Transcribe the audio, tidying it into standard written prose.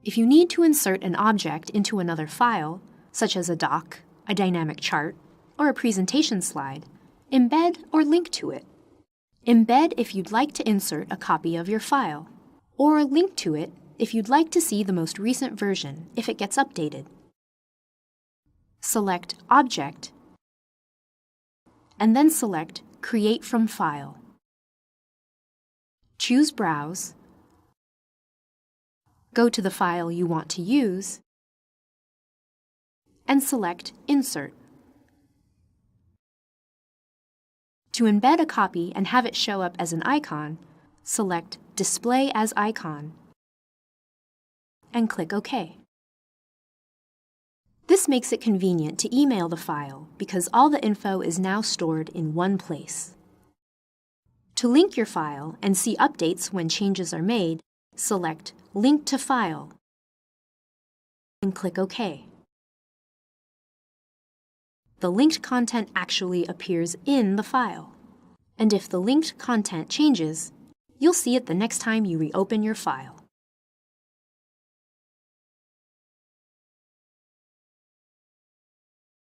If you need to insert an object into another file, such as a doc, a dynamic chart, or a presentation slide, embed or link to it. Embed if you'd like to insert a copy of your file, or link to it if you'd like to see the most recent version if it gets updated. Select Object, and then select Create from File. Choose Browse, go to the file you want to use, and select Insert. To embed a copy and have it show up as an icon, select Display as Icon and click OK. This makes it convenient to email the file because all the info is now stored in one place. To link your file and see updates when changes are made, select Link to File and click OK. The linked content actually appears in the file. And if the linked content changes, you'll see it the next time you reopen your file.